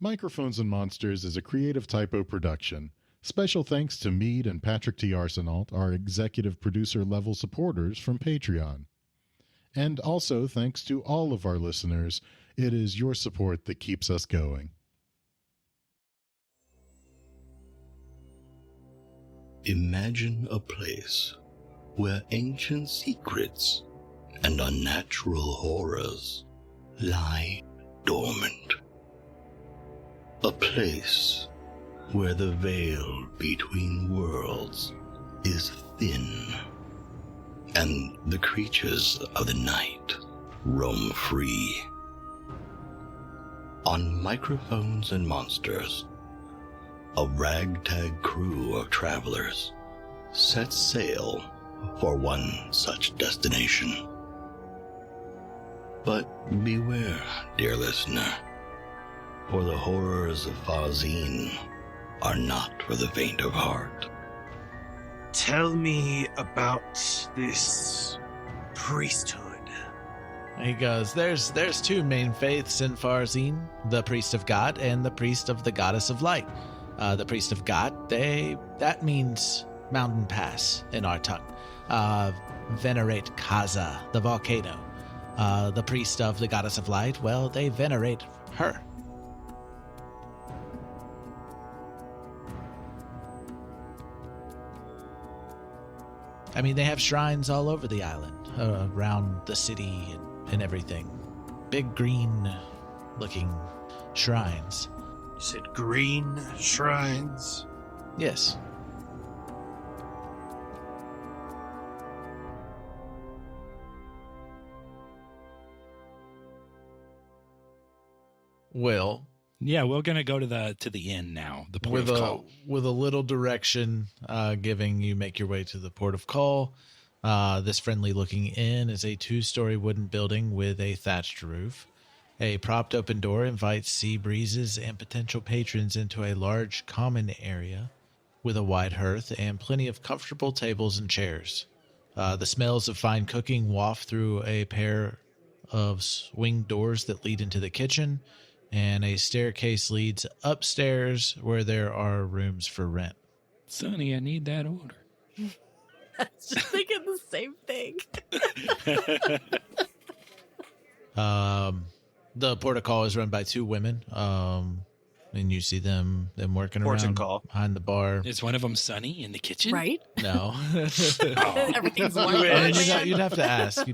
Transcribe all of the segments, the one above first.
Microphones and Monsters is a Creative Typo production. Special thanks to Mead and Patrick T. Arsenault, our executive producer level supporters from Patreon. And also thanks to all of our listeners. It is your support that keeps us going. Imagine a place where ancient secrets and unnatural horrors lie dormant. A place where the veil between worlds is thin and the creatures of the night roam free. On Microphones and Monsters, a ragtag crew of travelers sets sail for one such destination. But beware, dear listener, for the horrors of Farzine are not for the faint of heart. Tell me about this priesthood. He goes, there's two main faiths in Farzine, the priest of God and the priest of the goddess of light. The priest of God, that means mountain pass in our tongue. Venerate Kaza, the volcano. The priest of the goddess of light, well, they venerate her. I mean, they have shrines all over the island, around the city and everything. Big green-looking shrines. You said green shrines? Yes. Well, yeah, we're gonna go to the inn now. The port of call. With a little direction, giving you make your way to the port of call. This friendly-looking inn is a 2-story wooden building with a thatched roof. A propped open door invites sea breezes and potential patrons into a large common area with a wide hearth and plenty of comfortable tables and chairs. The smells of fine cooking waft through a pair of swing doors that lead into the kitchen, and a staircase leads upstairs where there are rooms for rent. Sonny, I need that order. I was just thinking the same thing. The port of call is run by 2 women, and you see them working around behind the bar. Is one of them Sonny in the kitchen? Right? No. Everything's one. You'd have to ask.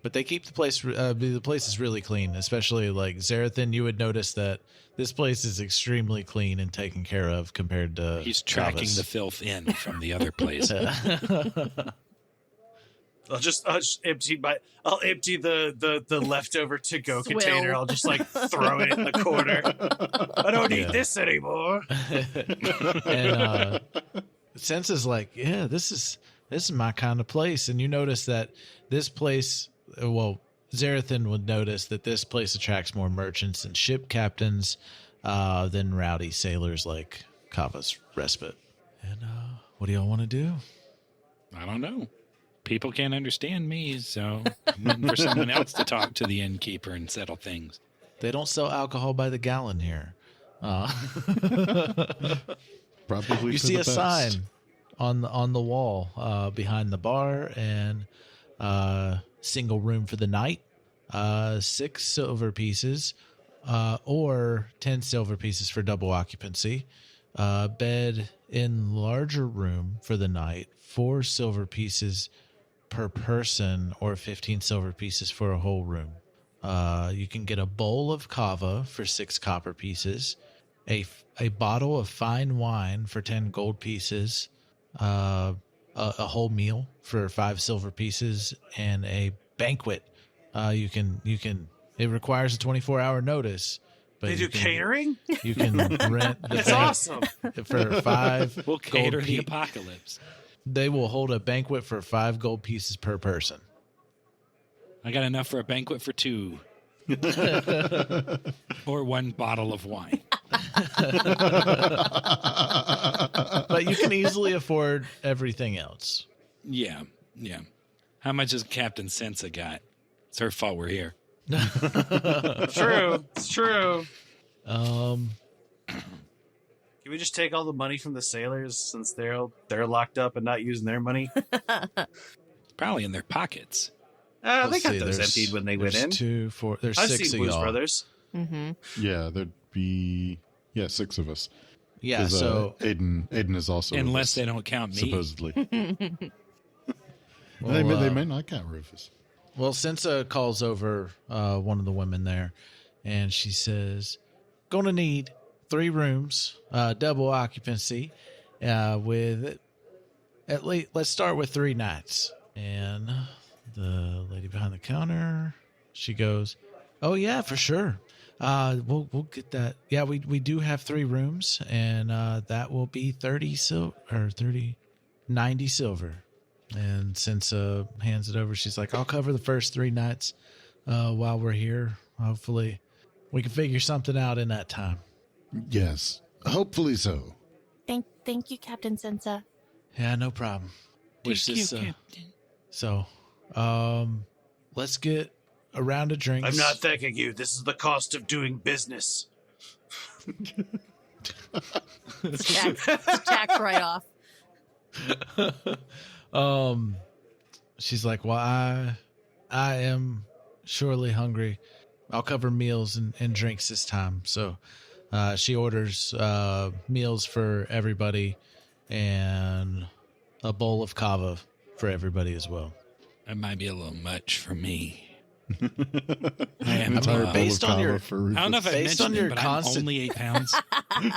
But they keep the place. The place is really clean, especially like Xerothin. You would notice that this place is extremely clean and taken care of compared to. He's tracking Kava's. the filth in from the other place. I'll just empty I'll empty the leftover to-go Swill. container. I'll just throw it in the corner. I don't need this anymore. And Sense is like, yeah, this is my kind of place. And you notice that this place, well, Xerothin would notice that this place attracts more merchants and ship captains than rowdy sailors like Kava's Respite. And what do y'all want to do? I don't know. People can't understand me, so I'm waiting for someone else to talk to the innkeeper and settle things. They don't sell alcohol by the gallon here. Probably you for see the a best. sign on the wall behind the bar, and single room for the night, 6 silver pieces, or 10 silver pieces for double occupancy. Bed in larger room for the night, 4 silver pieces per person, or 15 silver pieces for a whole room. You can get a bowl of Kava for 6 copper pieces, a bottle of fine wine for 10 gold pieces, a whole meal for 5 silver pieces, and a banquet. You can. It requires a 24-hour notice. But They do catering? You can rent the That's awesome. for 5 We'll cater gold the apocalypse. They will hold a banquet for 5 gold pieces per person. I got enough for a banquet for 2. Or 1 bottle of wine. But you can easily afford everything else. Yeah. How much has Captain Sensa got? It's her fault we're here. True. It's true. Um, Can we just take all the money from the sailors since they're locked up and not using their money? Probably in their pockets. They let's got see, those there's- emptied when they went there's in. 2, 4. There's I've 6 seen of Blues y'all. Brothers. Mm-hmm. Yeah, there'd be 6 of us. Yeah. 'Cause, So Aiden is also with Unless us, they don't count me. supposedly. well, they may not count Rufus. Well, Sensa calls over one of the women there, and she says, "Gonna need 3 rooms, double occupancy, with at least. Let's start with 3 nights." And the lady behind the counter, she goes, "Oh yeah, for sure. We'll get that. Yeah, we do have 3 rooms, and that will be 90 silver." And since hands it over, she's like, "I'll cover the first 3 nights while we're here. Hopefully we can figure something out in that time." Yes, hopefully so. Thank you, Captain Sensa. Yeah, no problem. Thank you, Captain. So, let's get a round of drinks. I'm not thanking you. This is the cost of doing business. It's tax write-off. She's like, "Well, I am surely hungry. I'll cover meals and drinks this time." So, she orders meals for everybody and a bowl of kava for everybody as well. That might be a little much for me. An entire bowl based of on kava your- for Rufus. I don't know if I Based on mentioned your it, but constant- I'm only 8 pounds.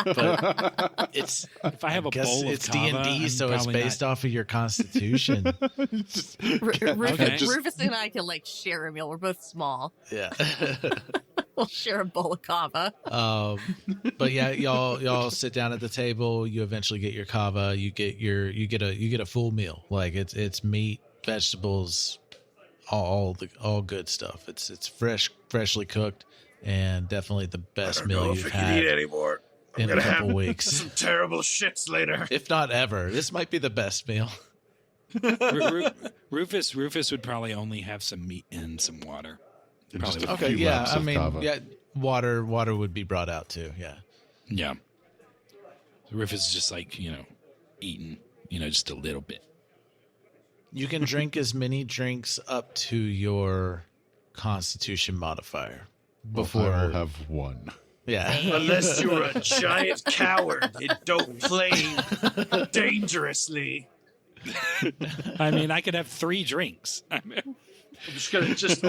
But it's If I have a guess bowl it's of kava, D&D, I'm so it's probably based not- off of your constitution. Okay. Rufus and I can share a meal. We're both small. Yeah. We'll share a bowl of kava. But yeah, y'all sit down at the table. You eventually get your kava. You get a full meal. Like it's meat, vegetables, all good stuff. It's freshly cooked, and definitely the best meal you've had anymore. in a couple weeks, Some terrible shits later. if not ever. This might be the best meal. Rufus would probably only have some meat and some water. Just a Okay, few yeah. laps I of mean, kava. yeah. Water would be brought out too. Yeah. Yeah. Rufus is just eating, just a little bit. You can drink as many drinks up to your Constitution modifier before. I will have 1. Yeah. Unless you're a giant coward and don't play dangerously. I mean, I could have 3 drinks. I'll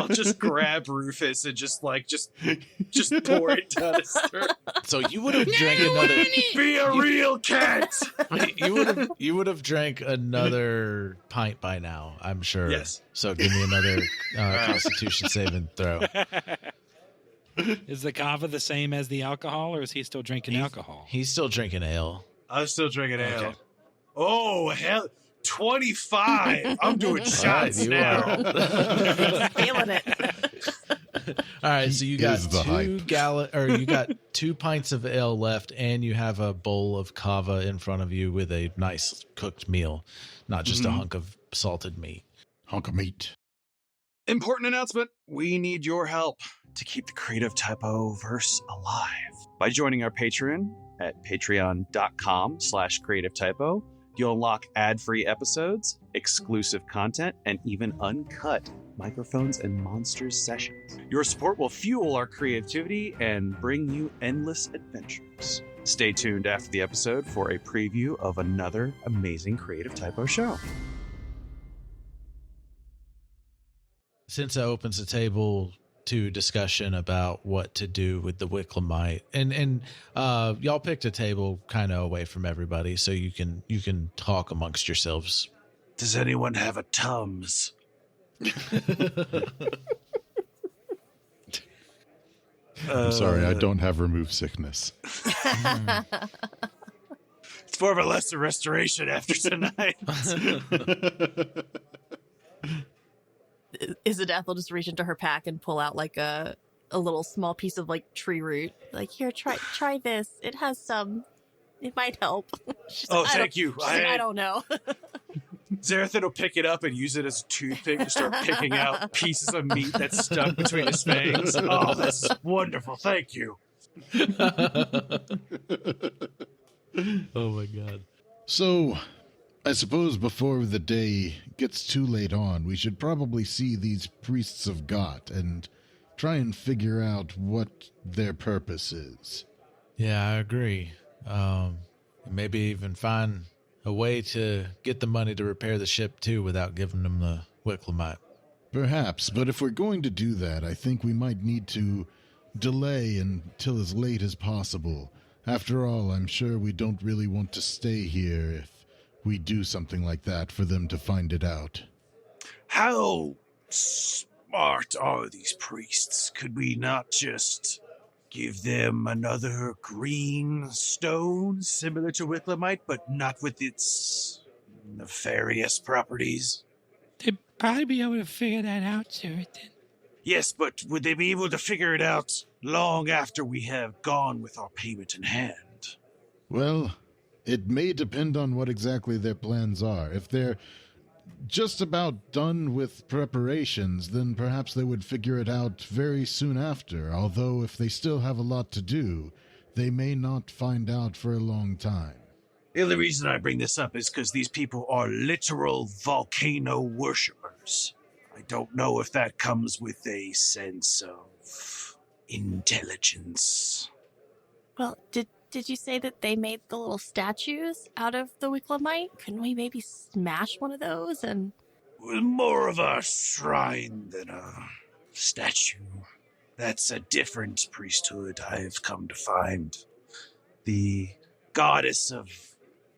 just grab Rufus and just pour it down his throat. So you would have drank another. Be a real cat. You would have drank another pint by now, I'm sure. Yes. So give me another Constitution saving throw. Is the kava the same as the alcohol, or is he still drinking alcohol? He's still drinking ale. I'm still drinking ale. Okay. Oh hell, 25. I'm doing shots you now. are. Feeling it. All right, so you got is the hype. you got 2 pints of ale left, and you have a bowl of kava in front of you with a nice cooked meal, not just a hunk of salted meat. Hunk of meat. Important announcement. We need your help to keep the Creative Typo verse alive. By joining our Patreon at patreon.com/Creative Typo, you'll unlock ad-free episodes, exclusive content, and even uncut microphones and monsters sessions. Your support will fuel our creativity and bring you endless adventures. Stay tuned after the episode for a preview of another amazing Creative Typo show. Since that opens the table to discussion about what to do with the Wicklemite, and y'all picked a table kind of away from everybody, so you can talk amongst yourselves. Does anyone have a Tums? I'm sorry, I don't have remove sickness. It's more of a lesser restoration after tonight. Izzodath will just reach into her pack and pull out a little small piece of tree root. Here, try this. It has some. It might help. She's Oh, like, thank you. I don't know. Xerothin will pick it up and use it as a toothpick to start picking out pieces of meat that's stuck between his fangs. Oh, that's wonderful. Thank you. Oh my god. So, I suppose before the day gets too late on, we should probably see these priests of Got and try and figure out what their purpose is. Yeah, I agree. Maybe even find a way to get the money to repair the ship too without giving them the Wicklemite. Perhaps, but if we're going to do that, I think we might need to delay until as late as possible. After all, I'm sure we don't really want to stay here if we do something like that for them to find it out. How smart are these priests? Could we not just give them another green stone similar to Wicklemite, but not with its nefarious properties? They'd probably be able to figure that out, Xerothin. Yes, but would they be able to figure it out long after we have gone with our payment in hand? Well, it may depend on what exactly their plans are. If they're just about done with preparations, then perhaps they would figure it out very soon after, although if they still have a lot to do, they may not find out for a long time. The only reason I bring this up is because these people are literal volcano worshippers. I don't know if that comes with a sense of intelligence. Well, did you say that they made the little statues out of the Wicklemite? Couldn't we maybe smash one of those and... More of a shrine than a statue. That's a different priesthood, I've come to find. The goddess of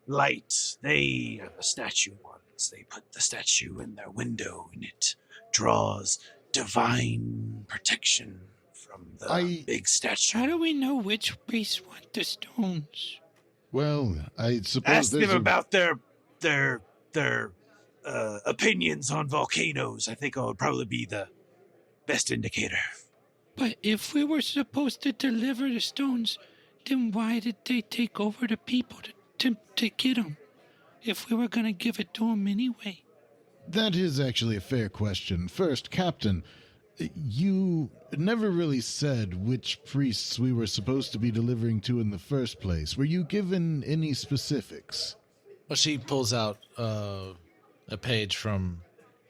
light, they are the statue ones. They put the statue in their window and it draws divine protection from the big statue. How do we know which priests want the stones? Well, I suppose Ask them about their opinions on volcanoes. I think that would probably be the best indicator. But if we were supposed to deliver the stones, then why did they take over the people to get them? If we were going to give it to them anyway. That is actually a fair question. First, Captain, you never really said which priests we were supposed to be delivering to in the first place. Were you given any specifics? Well, she pulls out a page from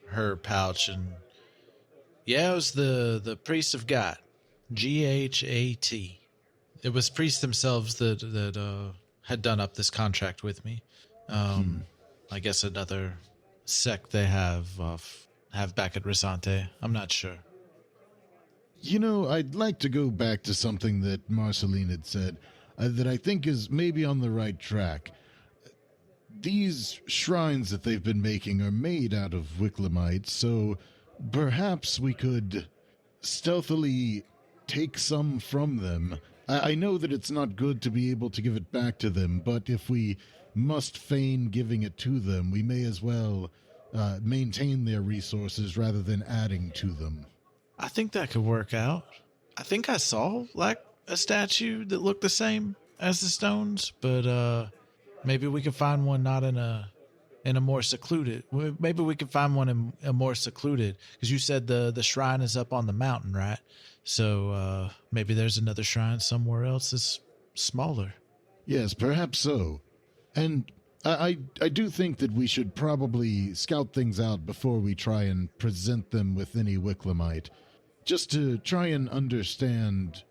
her pouch, and yeah, it was the priests of God, Ghat. It was priests themselves that had done up this contract with me. I guess another sect they have back at Risante. I'm not sure. You know, I'd like to go back to something that Marceline had said that I think is maybe on the right track. These shrines that they've been making are made out of Wicklemite, so perhaps we could stealthily take some from them. I know that it's not good to be able to give it back to them, but if we must feign giving it to them, we may as well maintain their resources rather than adding to them. I think that could work out. I think I saw, like, a statue that looked the same as the stones, but maybe we could find one not in a more secluded. Maybe we could find one in a more secluded, because you said the shrine is up on the mountain, right? So maybe there's another shrine somewhere else that's smaller. Yes, perhaps so. And I do think that we should probably scout things out before we try and present them with any Wicklemite, just to try and understand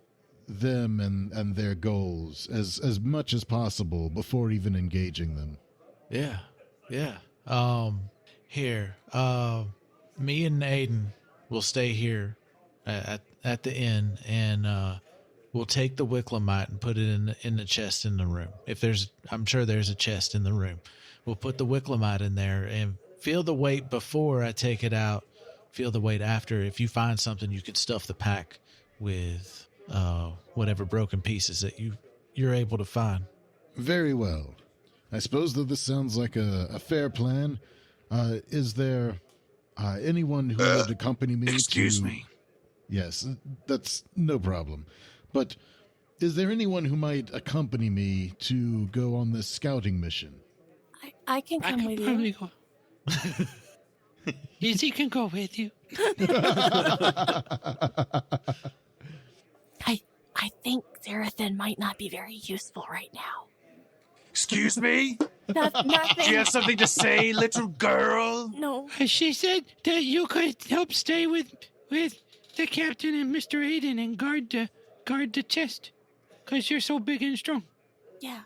them and their goals as much as possible before even engaging them. Yeah. Here, me and Aiden will stay here at the inn, and we'll take the Wicklemite and put it in the chest in the room. I'm sure there's a chest in the room. We'll put the Wicklemite in there and feel the weight before I take it out. Feel the weight after. If you find something, you could stuff the pack with whatever broken pieces that you're able to find. Very well. I suppose that this sounds like a fair plan. Is there anyone who would accompany me? Excuse me. Yes, that's no problem. But is there anyone who might accompany me to go on this scouting mission? I can come with you. Go. Izzy can go with you. I think Xerothin might not be very useful right now. Excuse me? Nothing. Do you have something to say, little girl? No. She said that you could help stay with the captain and Mr. Aiden and guard the chest, because you're so big and strong. Yeah.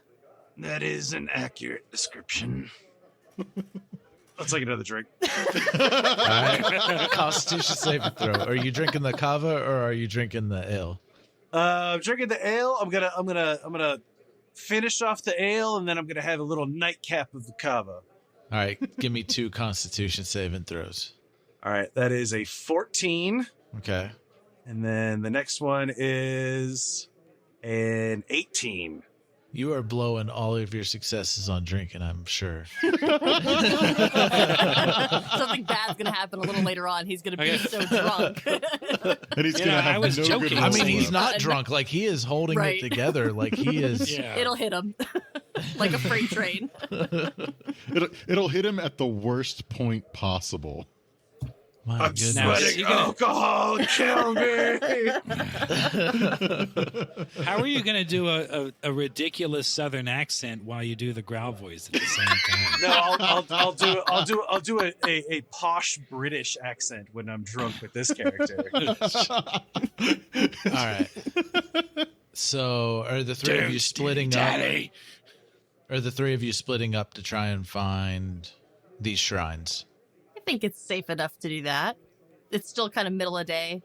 That is an accurate description. Let's take another drink. All right. Constitution saving throw. Are you drinking the kava or are you drinking the ale? I'm drinking the ale. I'm gonna finish off the ale, and then I'm gonna have a little nightcap of the kava. All right. Give me 2 Constitution saving throws. All right, that is a 14, Okay. and then the next one is an 18. You are blowing all of your successes on drinking, I'm sure. Something bad's gonna happen a little later on. He's gonna be so drunk. And he's going to I have was no joking. good I mean, muscle he's left. not drunk. Like, he is holding Right. it together. Like, he is. Yeah. It'll hit him like a freight train. It'll hit him at the worst point possible. My I'm goodness. sweating alcohol, kill me. How are you going to do a ridiculous Southern accent while you do the growl voice at the same time? No, I'll do a posh British accent when I'm drunk with this character. All right. So, are the three of you splitting up? Are the three of you splitting up to try and find these shrines? I think it's safe enough to do that. It's still kind of middle of day.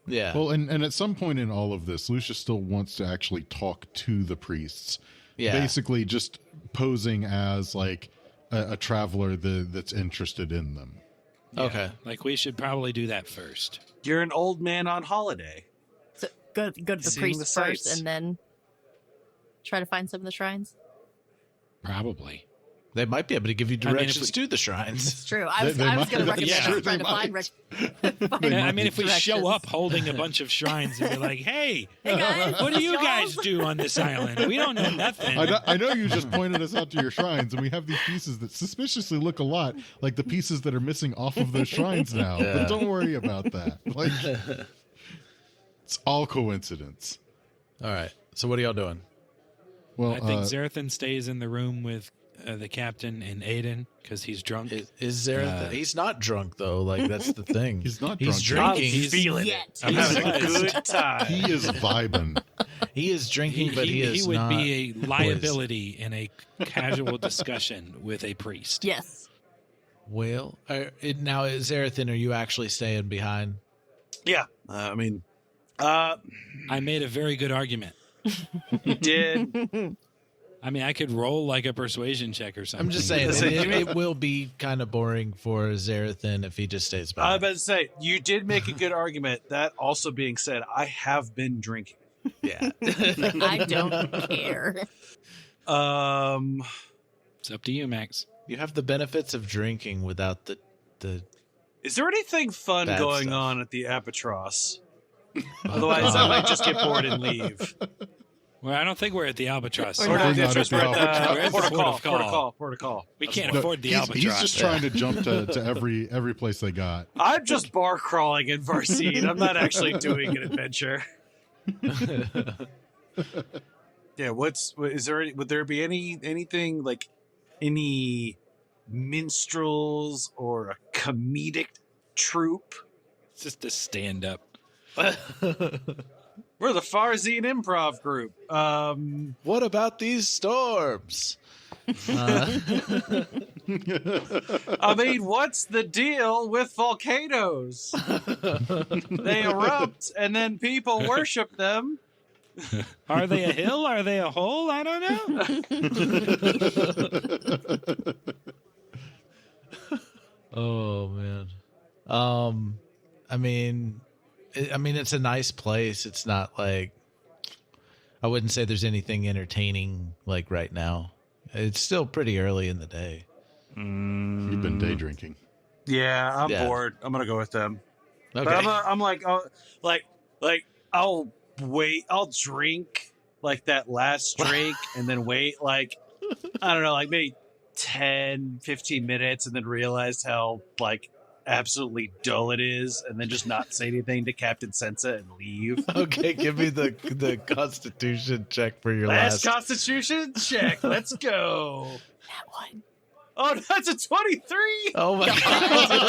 Yeah. Well, and at some point in all of this, Lucius still wants to actually talk to the priests. Yeah. Basically just posing as like a traveler that's interested in them. Yeah, Okay. Like, we should probably do that first. You're an old man on holiday. So go to the Seeing priest the first sights. and then try to find some of the shrines. Probably. They might be able to give you I mean, if directions to the shrines. It's true. I was They going might. to recommend Yeah. trying to They find, might. I mean, if we show directions. up holding a bunch of shrines and be like, hey, Hey guys, what do you y'all? guys do on this island? We don't know nothing. I know you just pointed us out to your shrines, and we have these pieces that suspiciously look a lot like the pieces that are missing off of those shrines now. Yeah. But don't worry about that. Like, it's all coincidence. All right. So, what are y'all doing? Well, I think Xerothin stays in the room with the captain and Aiden because he's drunk. Is there? He's not drunk though. Like, that's the thing. He's not He's drunk. drinking. I'm feeling Yet. it. I'm having a He's- good time. he is vibing. He is drinking, but he is would not. be a liability in a casual discussion with a priest. Yes. Well, now, Xerothin, are you actually staying behind? Yeah, I mean, I made a very good argument. you did. I mean, I could roll like a persuasion check or something. I'm just saying, Listen, it will be kind of boring for Xerothin if he just stays I was behind. about to say, you did make a good argument. That also being said, I have been drinking. Yeah. I don't care. It's up to you, Max. You have the benefits of drinking without the Is there anything fun Bad going stuff. on at the Albatross? Otherwise, I might just get bored and leave. Well, I don't think we're at the Albatross. Or Or not. not, We're not at the We're at the Port of Call. Port of Port of Call. Call. Port of Call. We can't No, afford the he's Albatross. just trying to jump to every place they got. I'm just bar crawling in Varseed. I'm not actually doing an adventure. Yeah, would there be anything like any minstrels or a comedic troupe? It's just a stand-up. We're the Farzine Improv Group. What about these storms? I mean, what's the deal with volcanoes? They erupt and then people worship them. Are they a hill? Are they a hole? I don't know. Oh man. I mean, it's a nice place. It's not like, I wouldn't say there's anything entertaining like right now. It's still pretty early in the day. You've been day drinking. Yeah, I'm Yeah. bored. I'm gonna go with them. Okay. But I'm like, oh, like I'll wait. I'll drink like that last drink, and then wait like I don't know, like maybe 10, 15 minutes and then realized how like absolutely dull it is, and then just not say anything to Captain Sensa and leave. Okay, give me the Constitution check for your Last last. Constitution check. Let's go. That one. Oh, that's a 23. Oh my god!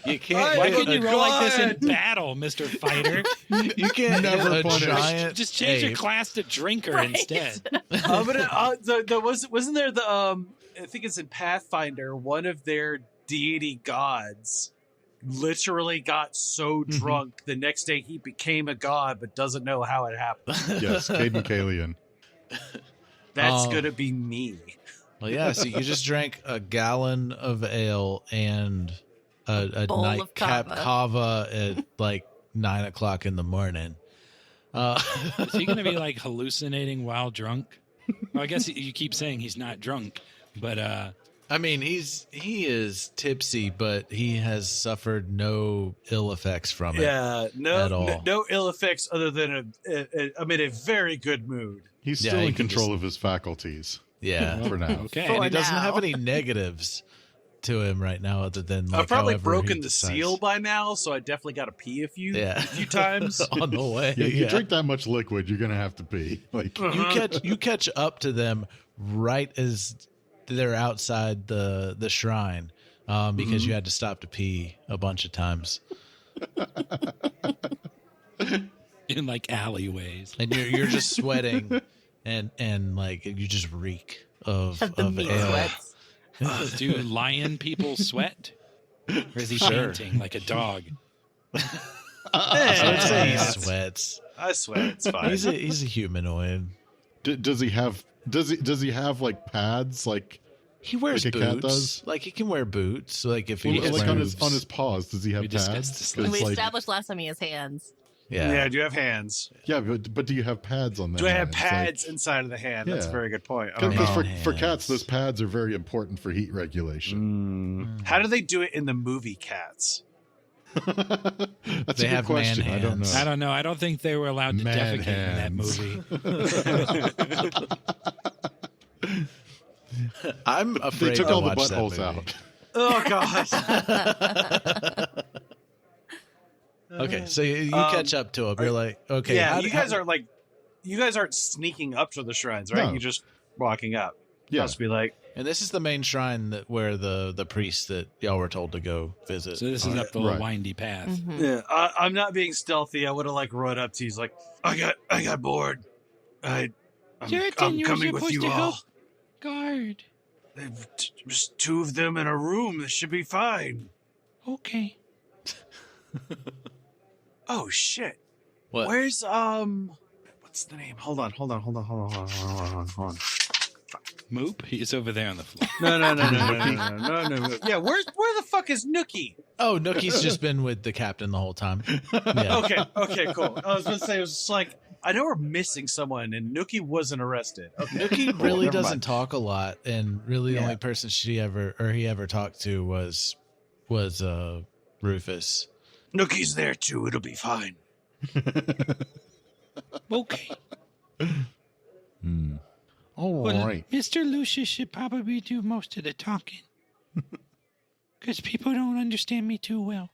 You can't. Why Oh, couldn't you roll like this in God. battle, Mr. Fighter? You can't Never hit a punish. giant. Just change your ape. class to drinker Right. instead. I'm gonna. Wasn't there the I think it's in Pathfinder. One of their deity gods literally got so drunk the next day he became a god, but doesn't know how it happened. Yes, Caden Kalian. That's Oh. gonna be me. Well, yeah. So you just drank a gallon of ale and a Bowl of nightcap Kava. kava at like 9 o'clock in the morning. Is he going to be like hallucinating while drunk? Well, I guess you keep saying he's not drunk, but I mean, he is tipsy, but he has suffered no ill effects from it. Yeah, At all. no ill effects other than I'm in a very good mood. He's Yeah, still he in can control just- of his faculties Yeah. for now. okay. And For he doesn't have now. any negatives to him right now, other than like I've probably however broken he the decides. seal by now, so I definitely got to pee a few times. on the way. Yeah, you yeah. drink that much liquid, you're gonna have to pee. Like, You catch up to them right as they're outside the shrine, because you had to stop to pee a bunch of times, In like alleyways. and you're just sweating, and like you just reek of The meat ale. sweats. Do lion people sweat? Or is he Sure. panting like a dog? I would say he Yeah. sweats. I swear it's fine. He's a humanoid. does he have like pads like He wears Like a cat boots. does? Like he can wear boots. Like if he like on moves. his paws? Does he have We discussed pads? this 'Cause, And we like, established last time he has hands. Yeah, do you have hands? yeah, but do you have pads on that? Do I have pads inside of the hand? That's a Yeah. very good point. I don't Because know. for hands. cats, those pads are very important for heat regulation. How do they do it in the movie Cats? That's They a good have question. man I don't hands. know. I don't know. I don't think they were allowed to Man defecate in that hands. movie. I'm They afraid took to all the watch that buttholes movie. out. Oh God! Okay, so you catch up to him. You're like, okay, yeah, how- you guys aren't sneaking up to the shrines, right? No. You're just walking up. Yeah. Must be like, and this is the main shrine where the priest that y'all were told to go visit. So this is up the little Right. windy path. Mhm. yeah, I'm not being stealthy. I would have like run up to you. He's like, I got bored. I'm Xerothin, you were coming with supposed you to all. help guard. Just two of them in a room. This should be fine. Okay. Oh shit! What? Where's what's the name? Hold on. Moop, he's over there on the floor. No. Yeah, where the fuck is Nookie? Oh, Nookie's just been with the captain the whole time. Yeah. Okay, cool. I was gonna say it was just like I know we're missing someone, and Nookie wasn't arrested. Okay, Nookie cool, really never doesn't mind. talk a lot, and really the Yeah. only person he ever talked to was Rufus. Nookie's there too. It'll be fine. Okay. All Well, right. Mr. Lucius should probably do most of the talking. Because people don't understand me too well.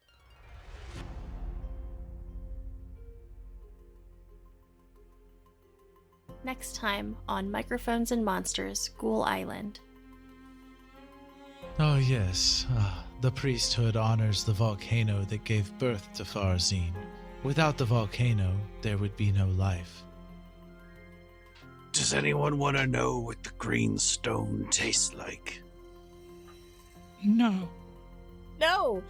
Next time on Microphones and Monsters, Ghoul Island. Oh yes, the priesthood honors the volcano that gave birth to Farzine. Without the volcano, there would be no life. Does anyone want to know what the green stone tastes like? No. No!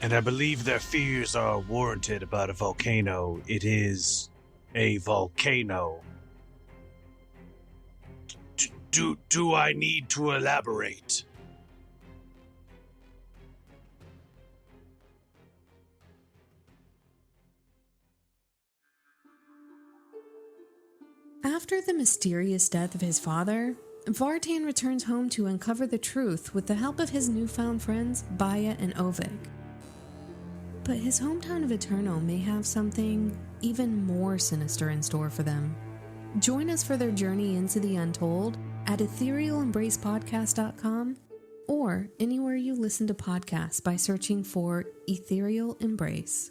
And I believe their fears are warranted about a volcano. It is a volcano. Do I need to elaborate? After the mysterious death of his father, Vartan returns home to uncover the truth with the help of his newfound friends, Baya and Ovik. But his hometown of Eternal may have something even more sinister in store for them. Join us for their journey into the untold at etherealembracepodcast.com or anywhere you listen to podcasts by searching for Ethereal Embrace.